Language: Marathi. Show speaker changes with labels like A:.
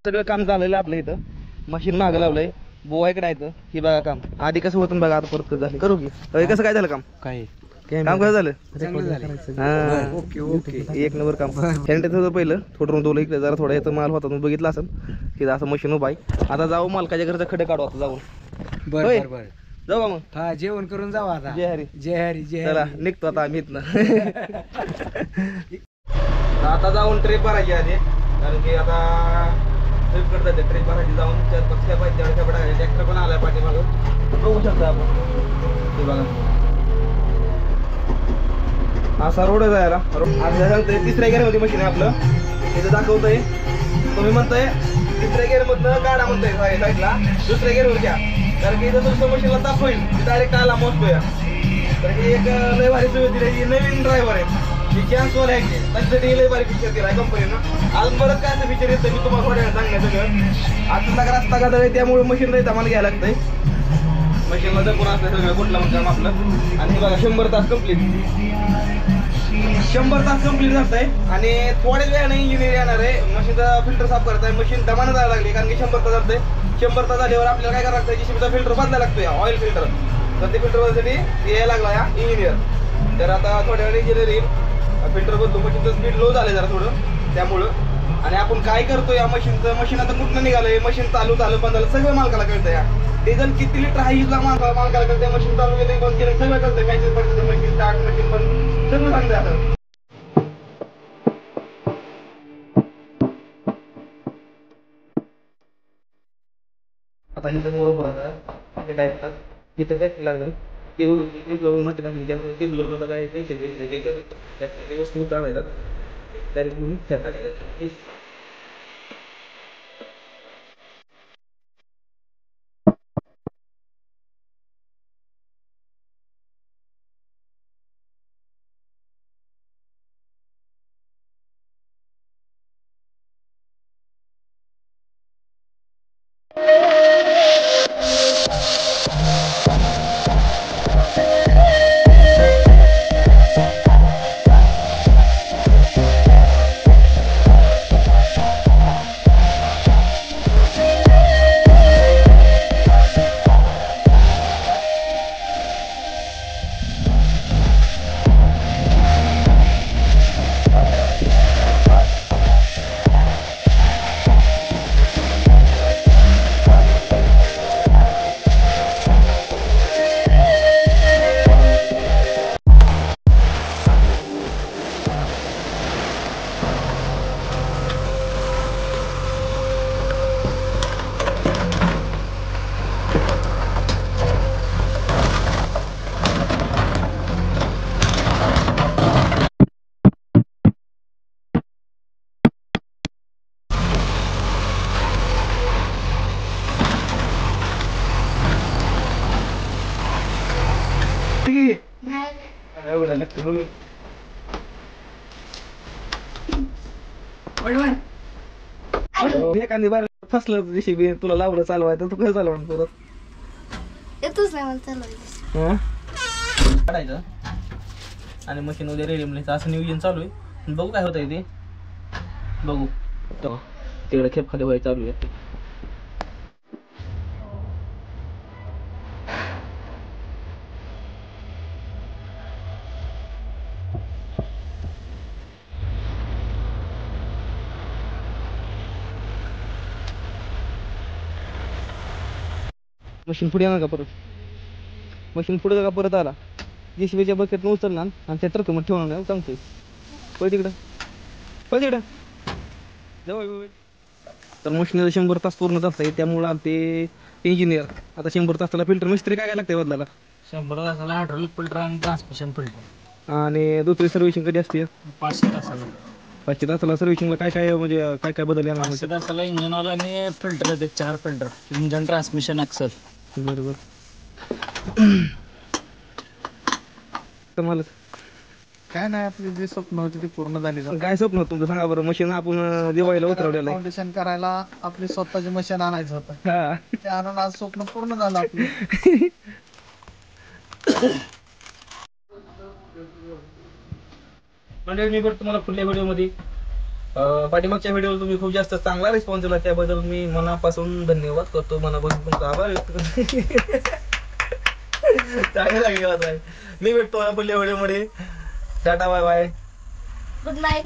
A: सगळं काम झालेलं आपलं इथं. मशीन मागं लावलंय. बोवायकडे आहे हे बघा काम. आधी कसं होतं बघा, आता परत झालं. करू की कसं काय झालं काम?
B: काय
A: काम कसं झालं?
B: हा ओके ओके.
A: एक नंबर काम. सॅनिटायझर होतं पहिलं, थोडं रुंदवलं इकडे जरा थोडा याचा माल होता, बघितलं असेल की असं मशीन उभा आहे. आता जाऊ मालकाच्या घरचा खडे काढू आता जाऊन.
B: बर बर
A: जाऊ का मग?
B: हा जेवण करून जाऊ आता.
A: जय हरी.
B: जय हरी जय
A: चला
B: हरी.
A: निघतो आता आम्ही इथनं. आता जाऊन ट्रिप भरायची आधी, कारण की आता ट्रिप करतात. ट्रिप भरायची जाऊन 4-5 खेप आहेत, तेवढ्या खेप टाकायचे. ट्रॅक्टर पण आलाय पाठीमागं, बघू शकता आपण. हे बघा असा रोड आहे जायला. आता सांगतोय 3ऱ्या गेअरमध्ये मशीन आहे आपलं. इथं दाखवतंय, तुम्ही म्हणताय 3ऱ्या गेअरमधनं काढा म्हणतोय साईडला, 2ऱ्या गेअरवर घ्या. कारण की जसं जसं मशीनला ताप होईल डायरेक्ट आला मोजतोय. तर ही एक लय भारी सुविधा दिली. ही नवीन ड्रायव्हर आहे, ही चान्सवाले आहे, त्यांच्यासाठी लय भारी फीचर दिला आहे कंपनीनं. अजून बरंच काय असं फीचर येतं मी तुम्हाला थोड्या वेळ सांगणार सगळं. आता रस्ता गाडा आहे त्यामुळे मशीन नाही आम्हाला घ्यायला लागतंय. मशीनला जपून असलं सगळं कुठलं मग काम आपलं. आणि हे बघा 100 तास कंप्लीट, 100 तास कंप्लीट जातंय. आणि थोड्याच वेळाने इंजिनियर येणार आहे, मशीनचा फिल्टर साफ करताय. मशीन दमानं जायला लागली कारण की 100 तास जातंय. 100 तास झाल्यावर आपल्याला काय करायला लागतं, जीसीबीचा फिल्टर बदलायला लागतोय, ऑइल फिल्टर. तर ते फिल्टर बदलण्यासाठी यायला लागला या इंजिनियर. तर आता थोड्या वेळ इंजिनियर येईल, फिल्टर बदलू. मशीनचं स्पीड लो झालंय जरा थोडं त्यामुळं. आणि आपण काय करतो या मशीनचं, मशीन आता कुठनं निघालंय, मशीन चालू झालं बंद झालं सगळं मालकाला कळतं. या डिझेल किती लिटर आहे हिला मालकाला कळतं. मशीन चालू केलं बंद केलं सगळं कळतं. मॅचेस पडतं, मशीन स्टार्ट मशीन बंद सगळं सांगतं. आता आता इथं बरोबर काय इथं काय लागलं ते म्हटलं काय वस्तू चालवतात डायरेक्ट. एखादी बार फसलं जेसीबी तुला लावलं चालवायचं, तू कसं चालवणार परत?
C: येतच नाही मला चालवायचं.
A: काढायचं आणि मशीन वगैरे रेडी म्हणायचं, असं नियोजन चालू आहे. बघू काय होतंय ते, बघू. तिकडे खेप खाली व्हायचं चालू आहे. मशीन पुढे येणार का परत? मशीन पुढे का परत आला, जेसीबीच्या बकेटनं उचलणार आणि त्या ट्रकमध्ये ठेवणार नाही सांगतोय. पळ तिकडं, पळ तिकडं जवळ. तर मशीनला 100 तास पूर्ण तास आहे, त्यामुळं ते इंजिनियर आता 100 तासाला फिल्टर मिस्त्री काय लागतंय बदलायला?
B: 100 तासाला हायड्रोलिक फिल्टर आणि ट्रान्समिशन फिल्टर.
A: आणि दुसरी सर्व्हिसिंग कधी असते?
B: 500 तासाला.
A: 500 तासाला सर्व्हिसिंगला काय काय म्हणजे काय काय बदल येणार?
B: 500 तासाला इंजिन ऑइल आणि फिल्टर येते, 4 फिल्टर, इंजन, ट्रान्समिशन, एक्सल.
A: बरोबर. तर मला
B: काय नाही, आपली जे स्वप्न होती ती पूर्ण झाली.
A: काय स्वप्न होतं तुमचं सांगा बरं? मशीन आपण दिवाळीला उतरवलेलं आहे.
B: फाउंडेशन करायला आपली स्वतःची मशीन आणायचं होतं,
A: हा
B: ते आणून आज स्वप्न पूर्ण झालं आपलं.
A: म्हणजे मी बरं तुम्हाला पुढल्या व्हिडिओमध्ये पाठीमागच्या व्हिडिओला तुम्ही खूप जास्त चांगला रिस्पॉन्स दिला, त्याबद्दल मी मनापासून धन्यवाद करतो, मनापासून तुमचा आभार व्यक्त करतो. चांगलं लागेल आता. मी भेटतो पुढल्या व्हिडिओ मध्ये. Tata bye bye.
C: Good night.